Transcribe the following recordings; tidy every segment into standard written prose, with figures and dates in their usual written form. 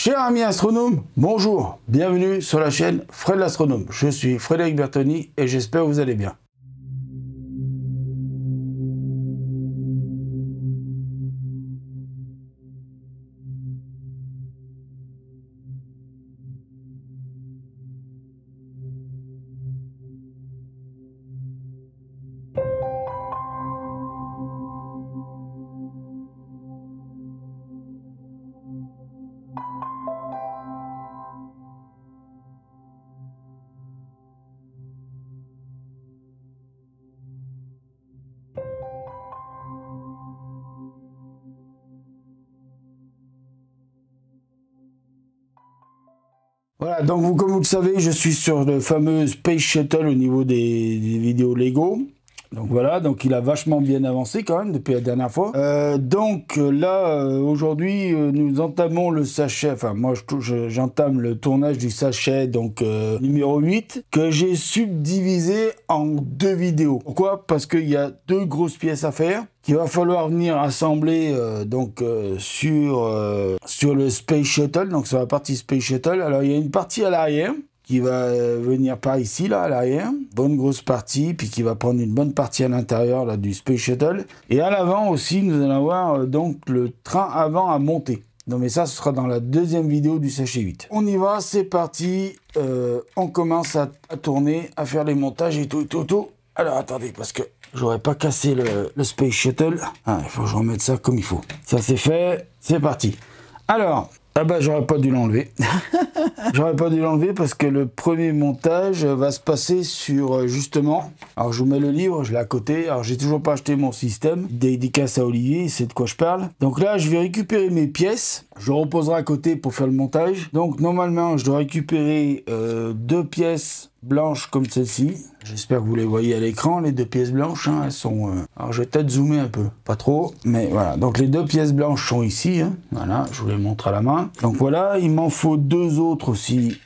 Chers amis astronomes, bonjour, bienvenue sur la chaîne Fred l'astronome. Je suis Frédéric Bertoni et j'espère que vous allez bien. Voilà, donc comme vous le savez, je suis sur le fameux Space Shuttle au niveau des vidéos Lego. Donc voilà, donc il a vachement bien avancé quand même depuis la dernière fois. Donc là, aujourd'hui, nous entamons le sachet, enfin moi j'entame le tournage du sachet donc numéro 8, que j'ai subdivisé en 2 vidéos. Pourquoi? Parce qu'il y a 2 grosses pièces à faire, qu'il va falloir venir assembler sur le Space Shuttle, donc sur la partie Space Shuttle. Alors il y a une partie à l'arrière, qui va venir par ici, là, à l'arrière, bonne grosse partie, puis qui va prendre une bonne partie à l'intérieur là du Space Shuttle. Et à l'avant aussi, nous allons avoir donc le train avant à monter. Non mais ça, ce sera dans la 2e vidéo du sachet 8. On y va, c'est parti, on commence à tourner, à faire les montages et tout. Alors attendez, parce que j'aurais pas cassé le Space Shuttle. Ah, il faut que je remette ça comme il faut. Ça c'est fait, c'est parti. Alors... ah bah j'aurais pas dû l'enlever. J'aurais pas dû l'enlever parce que le premier montage va se passer sur justement... alors je vous mets le livre, je l'ai à côté. Alors j'ai toujours pas acheté mon système. Dédicace à Olivier, il sait de quoi je parle. Donc là je vais récupérer mes pièces. Je reposerai à côté pour faire le montage. Donc normalement je dois récupérer 2 pièces blanches comme celle-ci. J'espère que vous les voyez à l'écran, les 2 pièces blanches, hein, elles sont... alors je vais peut-être zoomer un peu, pas trop, mais voilà. Donc les 2 pièces blanches sont ici, hein. Voilà, je vous les montre à la main. Donc voilà, il m'en faut 2 autres aussi,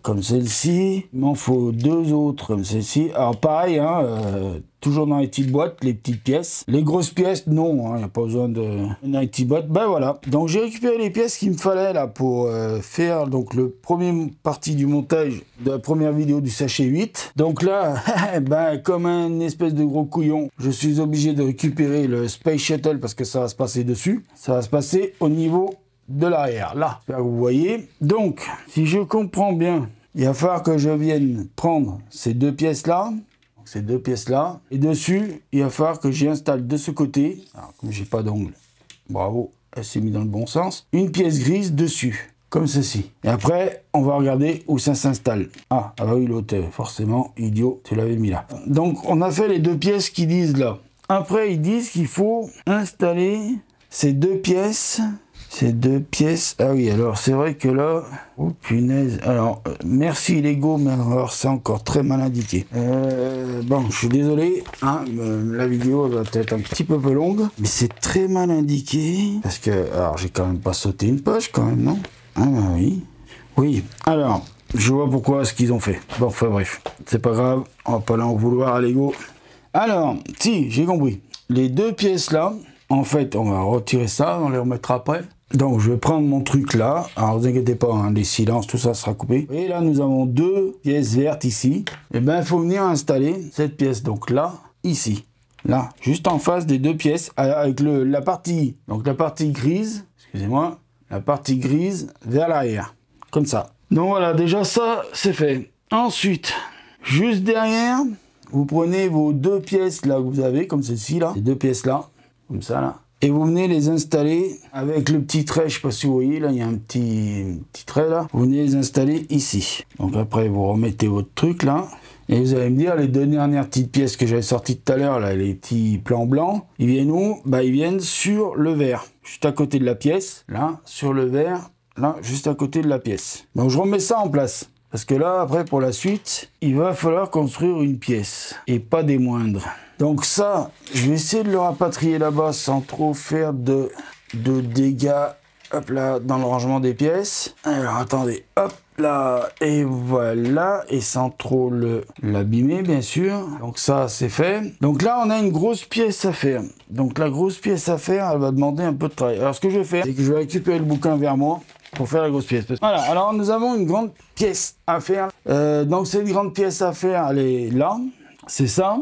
comme celle-ci. Il m'en faut 2 autres comme celle-ci. Alors pareil, hein, toujours dans les petites boîtes, les petites pièces. Les grosses pièces, non, il n'y a pas besoin de... dans les petites boîtes. Ben voilà, donc j'ai récupéré les pièces qu'il me fallait là pour faire donc le premier partie du montage de la première vidéo du sachet 8. Donc là, ben, comme un espèce de gros couillon, je suis obligé de récupérer le Space Shuttle parce que ça va se passer dessus. Ça va se passer au niveau de l'arrière, là, vous voyez. Donc, si je comprends bien, il va falloir que je vienne prendre ces 2 pièces-là, ces 2 pièces-là, et dessus, il va falloir que j'y installe de ce côté, alors comme j'ai pas d'ongle, bravo, elle s'est mise dans le bon sens, une pièce grise dessus. Comme ceci. Et après, on va regarder où ça s'installe. Ah bah oui, l'autre, forcément, idiot, tu l'avais mis là. Donc, on a fait les 2 pièces qui disent là. Après, ils disent qu'il faut installer ces 2 pièces. Ces 2 pièces. Ah oui, alors, c'est vrai que là... oh, punaise. Alors, merci Lego, mais alors, c'est encore très mal indiqué. Bon, je suis désolé. Hein, la vidéo va être un petit peu longue. Mais c'est très mal indiqué. Parce que... alors, j'ai quand même pas sauté une page, quand même, non? Ah bah oui. Oui, alors, je vois pourquoi ce qu'ils ont fait. Bon, enfin bref, c'est pas grave, on va pas l'en vouloir à Lego. Alors, si, j'ai compris. Les 2 pièces là, en fait, on va retirer ça, on les remettra après. Donc, je vais prendre mon truc là. Alors, vous inquiétez pas, hein, les silences, tout ça sera coupé. Et là, nous avons 2 pièces vertes ici. Et ben, il faut venir installer cette pièce, donc là, ici. Là, juste en face des 2 pièces, avec la partie, donc la partie grise, excusez-moi, la partie grise vers l'arrière, comme ça. Donc voilà, déjà ça, c'est fait. Ensuite, juste derrière, vous prenez vos 2 pièces là que vous avez, comme celle-ci là, ces 2 pièces là, comme ça là, et vous venez les installer avec le petit trait, je sais pas si vous voyez, là, il y a un petit trait là, vous venez les installer ici. Donc après, vous remettez votre truc là, et vous allez me dire, les 2 dernières petites pièces que j'avais sorties tout à l'heure, là, les petits plans blancs, ils viennent où? Bah, ils viennent sur le vert, juste à côté de la pièce, là, sur le vert, là, juste à côté de la pièce. Donc, je remets ça en place, parce que là, après, pour la suite, il va falloir construire une pièce, et pas des moindres. Donc ça, je vais essayer de le rapatrier là-bas sans trop faire de dégâts, hop là, dans le rangement des pièces. Alors, attendez, hop là, et voilà, et sans trop l'abîmer bien sûr. Donc ça c'est fait. Donc là on a une grosse pièce à faire. Donc la grosse pièce à faire, elle va demander un peu de travail. Alors ce que je vais faire, c'est que je vais récupérer le bouquin vers moi. pour faire la grosse pièce. Voilà, alors nous avons une grande pièce à faire. Donc cette grande pièce à faire, elle est là, c'est ça.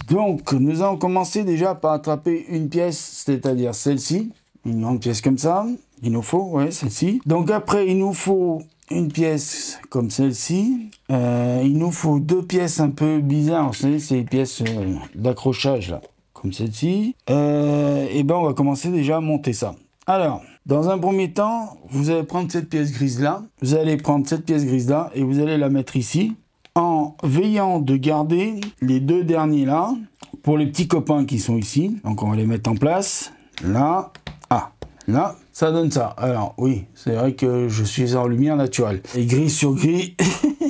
Donc nous allons commencer déjà par attraper une pièce, c'est-à-dire celle-ci, une grande pièce comme ça. Il nous faut, ouais, celle-ci. Donc après, il nous faut une pièce comme celle-ci. Il nous faut deux pièces un peu bizarres, vous savez, c'est les pièces d'accrochage là, comme celle-ci. Et ben on va commencer déjà à monter ça. Alors, dans un premier temps, vous allez prendre cette pièce grise là. Vous allez prendre cette pièce grise là et vous allez la mettre ici, en veillant de garder les deux derniers là pour les petits copains qui sont ici. Donc on va les mettre en place. Là, là, ça donne ça. Alors oui, c'est vrai que je suis en lumière naturelle. Et gris sur gris,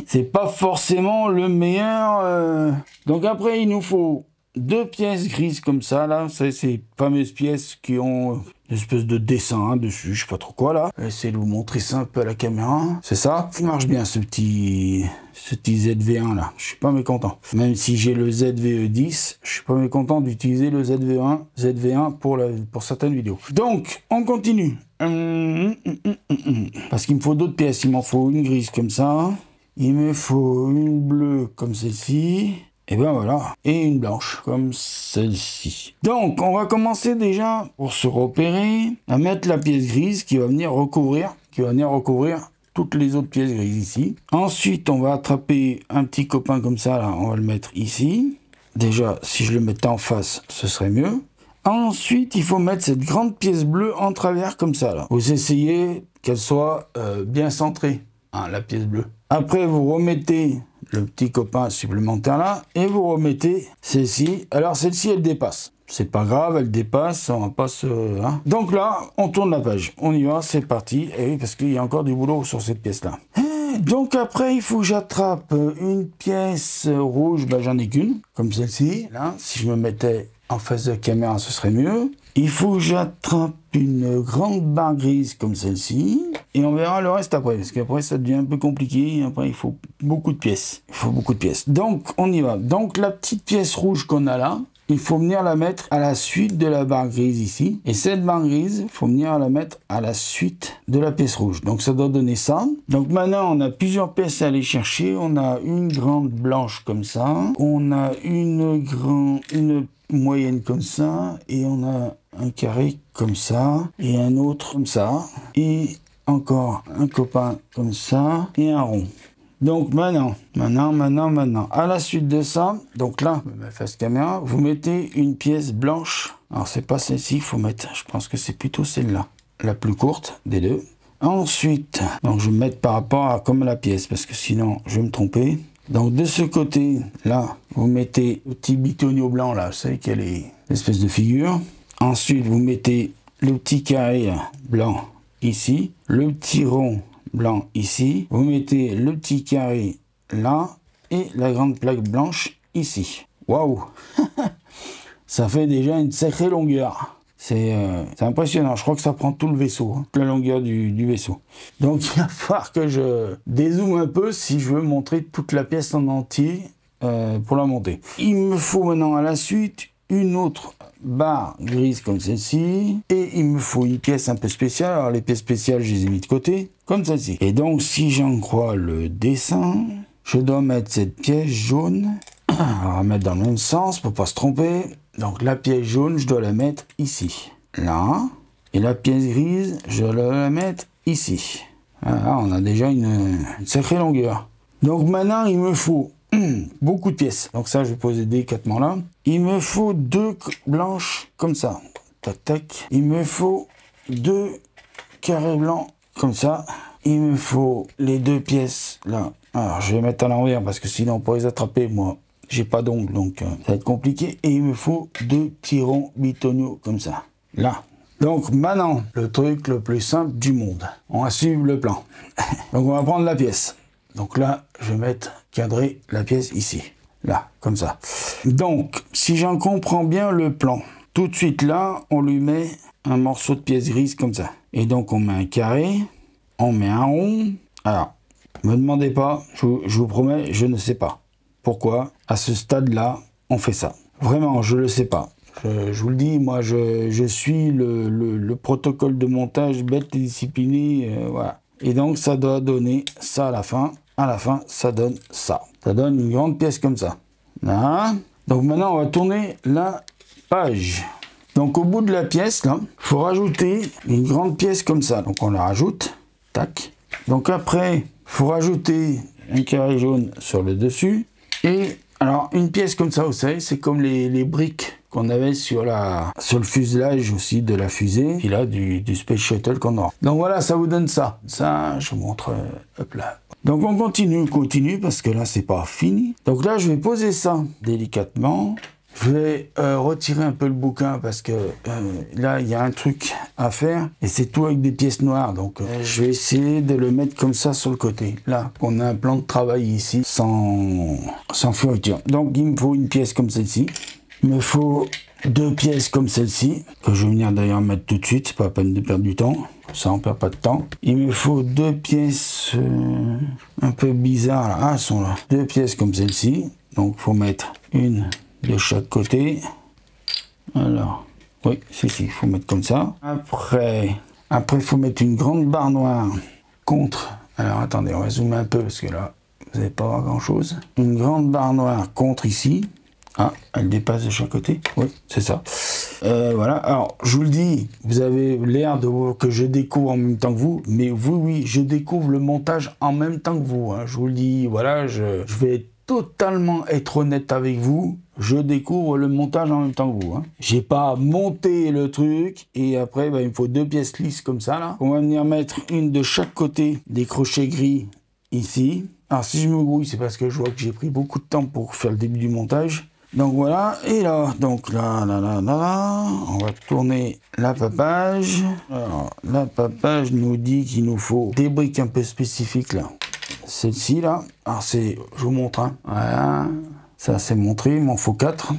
c'est pas forcément le meilleur. Donc après, il nous faut deux pièces grises comme ça, là. C'est ces fameuses pièces qui ont une espèce de dessin dessus, je sais pas trop quoi là. Essayez de vous montrer ça un peu à la caméra. C'est ça. Il marche bien ce petit ZV1 là. Je suis pas mécontent. Même si j'ai le ZVE10, je suis pas mécontent d'utiliser le ZV1 pour certaines vidéos. Donc, on continue. Parce qu'il me faut d'autres pièces. Il m'en faut une grise comme ça. Il me faut une bleue comme celle-ci. Et ben voilà, et une blanche comme celle-ci. Donc on va commencer déjà pour se repérer à mettre la pièce grise qui va venir recouvrir toutes les autres pièces grises ici. Ensuite on va attraper un petit copain comme ça là, on va le mettre ici. Déjà si je le mettais en face ce serait mieux. Ensuite il faut mettre cette grande pièce bleue en travers comme ça là. Vous essayez qu'elle soit bien centrée, hein, la pièce bleue. Après vous remettez le petit copain supplémentaire là, et vous remettez celle-ci. Alors celle-ci elle dépasse, c'est pas grave, elle dépasse, on va pas se... Hein. Donc là, on tourne la page, on y va, c'est parti, et oui, parce qu'il y a encore du boulot sur cette pièce là. Donc après, il faut que j'attrape une pièce rouge, ben, j'en ai qu'une, comme celle-ci, là, si je me mettais en face de la caméra, ce serait mieux. Il faut que j'attrape une grande barre grise comme celle-ci. Et on verra le reste après. Parce qu'après, ça devient un peu compliqué. Après, il faut beaucoup de pièces. Donc, on y va. Donc, la petite pièce rouge qu'on a là, il faut venir la mettre à la suite de la barre grise ici. Et cette barre grise, il faut venir la mettre à la suite de la pièce rouge. Donc, ça doit donner ça. Donc, maintenant, on a plusieurs pièces à aller chercher. On a une grande blanche comme ça. On a une moyenne comme ça, et on a un carré comme ça, et un autre comme ça, et encore un copain comme ça, et un rond. Donc maintenant, à la suite de ça, donc là, ma face caméra, vous mettez une pièce blanche. Alors c'est pas celle-ci, il faut mettre, je pense que c'est plutôt celle-là, la plus courte des deux. Ensuite, donc je vais mettre par rapport à comme la pièce, parce que sinon je vais me tromper. Donc de ce côté là, vous mettez le petit bitonio blanc là, vous savez quelle est l'espèce de figure. Ensuite vous mettez le petit carré blanc ici, le petit rond blanc ici, vous mettez le petit carré là et la grande plaque blanche ici. Waouh. Ça fait déjà une sacrée longueur. C'est impressionnant, je crois que ça prend tout le vaisseau, hein, toute la longueur du vaisseau. Donc il va falloir que je dézoome un peu si je veux montrer toute la pièce en entier pour la monter. Il me faut maintenant à la suite une autre barre grise comme celle-ci, et il me faut une pièce un peu spéciale. Alors les pièces spéciales je les ai mis de côté, comme celle-ci. Et donc si j'en crois le dessin, je dois mettre cette pièce jaune. On va mettre dans le même sens pour pas se tromper. Donc la pièce jaune, je dois la mettre ici, là, et la pièce grise, je dois la mettre ici. Voilà, on a déjà une sacrée longueur. Donc maintenant, il me faut beaucoup de pièces. Donc ça, je vais poser délicatement là. Il me faut deux blanches comme ça. Tac, tac. Il me faut deux carrés blancs comme ça. Il me faut les deux pièces là. Alors, je vais mettre à l'envers parce que sinon, pour les attraper, moi, j'ai pas d'ongles, donc ça va être compliqué. Et il me faut deux petits ronds bitonio comme ça. Là. Donc maintenant, le truc le plus simple du monde. On va suivre le plan. Donc on va prendre la pièce. Donc là, je vais cadrer la pièce ici. Là, comme ça. Donc, si j'en comprends bien le plan, tout de suite là, on lui met un morceau de pièce grise comme ça. Et donc on met un carré, on met un rond. Alors, ne me demandez pas, je vous promets, je ne sais pas. Pourquoi, à ce stade-là, on fait ça? Vraiment, je ne le sais pas. Je vous le dis, moi, je suis le protocole de montage bête et discipliné. Voilà. Et donc, ça doit donner ça à la fin. À la fin, ça donne ça. Ça donne une grande pièce comme ça. Là. Donc maintenant, on va tourner la page. Donc au bout de la pièce, là, il faut rajouter une grande pièce comme ça. Donc on la rajoute. Tac. Donc après, il faut rajouter un carré jaune sur le dessus. Et alors, une pièce comme ça, vous savez, c'est comme les briques qu'on avait sur le fuselage aussi de la fusée. Et là, du Space Shuttle qu'on aura. Donc voilà, ça vous donne ça. Ça, je vous montre. Hop là. Donc on continue, parce que là, c'est pas fini. Donc là, je vais poser ça délicatement. Je vais retirer un peu le bouquin parce que là, il y a un truc à faire et c'est tout avec des pièces noires. Donc, je vais essayer de le mettre comme ça sur le côté. Là, on a un plan de travail ici sans fioriture. Donc, il me faut une pièce comme celle-ci. Il me faut 2 pièces comme celle-ci que je vais venir d'ailleurs mettre tout de suite. C'est pas la peine de perdre du temps. Ça, on perd pas de temps. Il me faut 2 pièces un peu bizarres. Là. Ah, elles sont là. 2 pièces comme celle-ci. Donc, il faut mettre une de chaque côté. Alors, oui, il faut mettre comme ça. Après, il faut mettre une grande barre noire contre. Alors, attendez, on va zoomer un peu parce que là, vous n'allez pas voir grand chose. Une grande barre noire contre ici. Ah, elle dépasse de chaque côté. Oui, c'est ça. Voilà. Alors, je vous le dis, vous avez l'air de que je découvre en même temps que vous, mais oui, je découvre le montage en même temps que vous. Hein. Je vous le dis, voilà, je vais totalement être honnête avec vous. Je découvre le montage en même temps que vous. Hein. J'ai pas monté le truc et après, il me faut 2 pièces lisses comme ça là. On va venir mettre une de chaque côté des crochets gris ici. Alors, si je me grouille, c'est parce que je vois que j'ai pris beaucoup de temps pour faire le début du montage. Donc voilà, et là, donc là, on va tourner la papage. Alors, la papage nous dit qu'il nous faut des briques un peu spécifiques là. Celle-ci là, alors je vous montre, hein. Voilà, ça c'est montré, il m'en faut 4.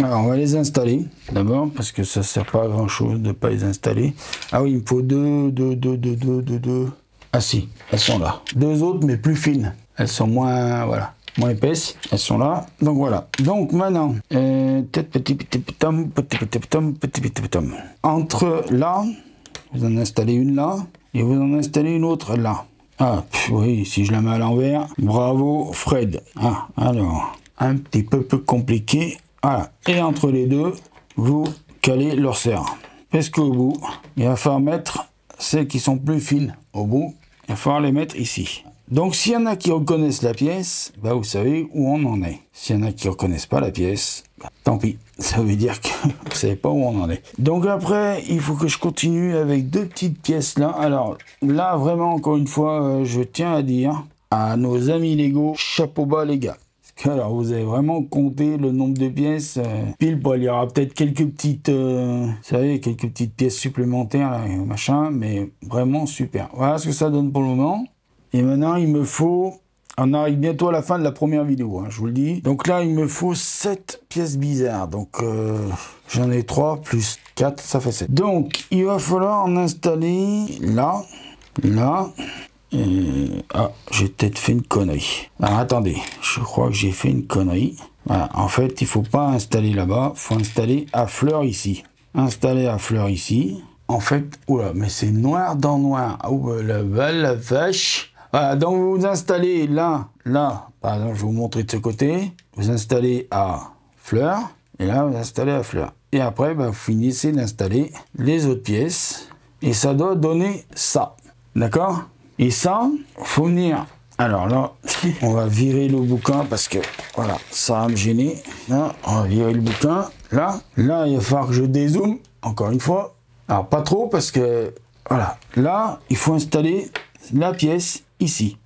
Alors on va les installer d'abord parce que ça sert pas à grand chose de ne pas les installer. Ah oui, il me faut deux. Ah si, elles sont là. 2 autres mais plus fines, elles sont moins, voilà, moins épaisses, elles sont là. Donc voilà. Donc maintenant, entre là, vous en installez une là et vous en installez une autre là. Ah, oui, si je la mets à l'envers, bravo Fred. Ah, alors, un petit peu plus compliqué. Voilà, et entre les deux, vous calez leur serre. Parce qu'au bout, il va falloir mettre celles qui sont plus fines. Au bout, il va falloir les mettre ici. Donc, s'il y en a qui reconnaissent la pièce, bah, vous savez où on en est. S'il y en a qui ne reconnaissent pas la pièce, bah, tant pis. Ça veut dire que vous ne savez pas où on en est. Donc après, il faut que je continue avec 2 petites pièces là. Alors là, vraiment, encore une fois, je tiens à dire à nos amis Lego, chapeau bas les gars. Parce que alors, vous avez vraiment compté le nombre de pièces pile poil. Il y aura peut-être quelques petites, vous savez, quelques petites pièces supplémentaires, là, machin, mais vraiment super. Voilà ce que ça donne pour le moment. Et maintenant, il me faut... On arrive bientôt à la fin de la première vidéo, hein, je vous le dis. Donc là, il me faut 7 pièces bizarres. Donc, j'en ai 3 plus 4, ça fait 7. Donc, il va falloir en installer là, là. Ah, j'ai peut-être fait une connerie. Alors, attendez, je crois que j'ai fait une connerie. Voilà, en fait, il ne faut pas installer là-bas. Il faut installer à fleur ici. Installer à fleur ici. En fait, oula, mais c'est noir dans noir. Oh, la vache. Voilà, donc vous installez là, par exemple, je vais vous montrer de ce côté, vous installez à fleur, et là, vous installez à fleur. Et après, vous finissez d'installer les autres pièces, et ça doit donner ça, d'accord? Et ça, il faut venir, alors là, on va virer le bouquin, parce que, voilà, ça va me gêner. Là, on va virer le bouquin, là, il va falloir que je dézoome, encore une fois. Alors, pas trop, parce que, voilà, là, il faut installer la pièce ici,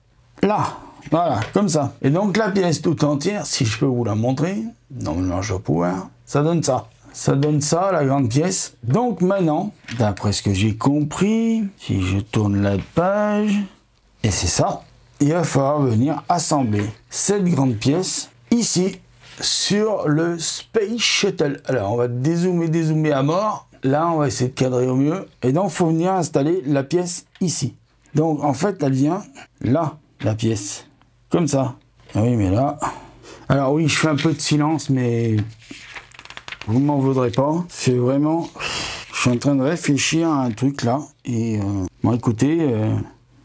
là, voilà, comme ça. Et donc la pièce tout entière, si je peux vous la montrer, normalement je vais pouvoir, ça donne ça. Ça donne ça, la grande pièce. Donc maintenant, d'après ce que j'ai compris, si je tourne la page, et c'est ça, il va falloir venir assembler cette grande pièce ici, sur le Space Shuttle. Alors on va dézoomer à mort. Là, on va essayer de cadrer au mieux. Et donc, il faut venir installer la pièce ici. Donc, en fait, elle vient là, la pièce. Comme ça. Ah oui, mais là... Alors oui, je fais un peu de silence, mais... Vous m'en voudrez pas. C'est vraiment... Je suis en train de réfléchir à un truc là. Et... Bon, écoutez...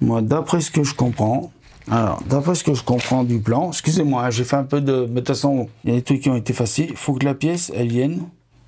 Moi, d'après ce que je comprends, alors, d'après ce que je comprends du plan, excusez-moi, j'ai fait un peu de... Mais de toute façon, il y a des trucs qui ont été faciles. Il faut que la pièce, elle vienne.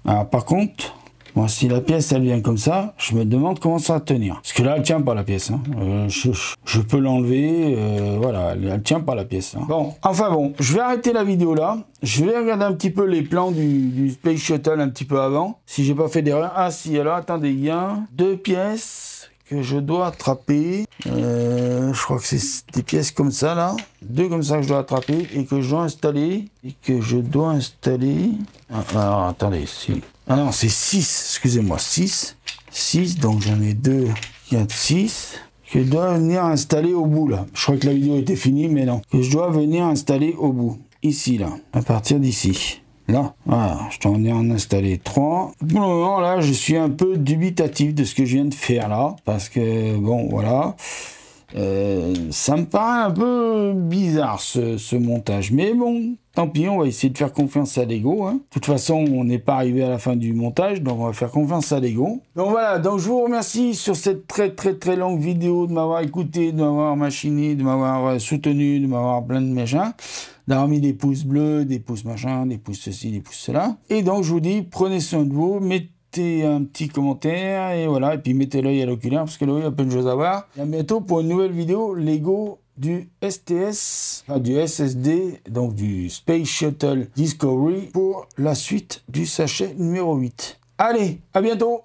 Alors, par contre, moi, si la pièce, elle vient comme ça, je me demande comment ça va tenir. Parce que là, elle tient pas la pièce. Hein. Je peux l'enlever. Voilà, elle tient pas la pièce. Hein. Bon, enfin bon, je vais arrêter la vidéo là. Je vais regarder un petit peu les plans du Space Shuttle un petit peu avant. Si j'ai pas fait d'erreur. Ah si, alors attendez, il y a 2 pièces que je dois attraper. Je crois que c'est des pièces comme ça là. 2 comme ça que je dois attraper et que je dois installer. Alors attendez, si. Ah non, c'est 6, excusez-moi, 6. 6, donc j'en ai 2, 4, 6. Que je dois venir installer au bout là. Je crois que la vidéo était finie, mais non. Que je dois venir installer au bout. Ici là, à partir d'ici. Là, voilà, je dois venir en installer 3. Pour le moment là, je suis un peu dubitatif de ce que je viens de faire là. Parce que, bon, voilà. Ça me paraît un peu bizarre ce montage, mais bon, tant pis, on va essayer de faire confiance à Lego. Hein. De toute façon, on n'est pas arrivé à la fin du montage, donc on va faire confiance à Lego. Donc voilà, donc je vous remercie sur cette très longue vidéo de m'avoir écouté, de m'avoir machiné, de m'avoir soutenu, de m'avoir plein de machins, d'avoir mis des pouces bleus, des pouces machin, des pouces ceci, des pouces cela. Et donc je vous dis, prenez soin de vous, mettez un petit commentaire et voilà, et puis mettez l'œil à l'oculaire parce que l'œil a plein de choses à voir. Et à bientôt pour une nouvelle vidéo Lego du STS, enfin du SSD, donc du Space Shuttle Discovery pour la suite du sachet numéro 8. Allez, à bientôt!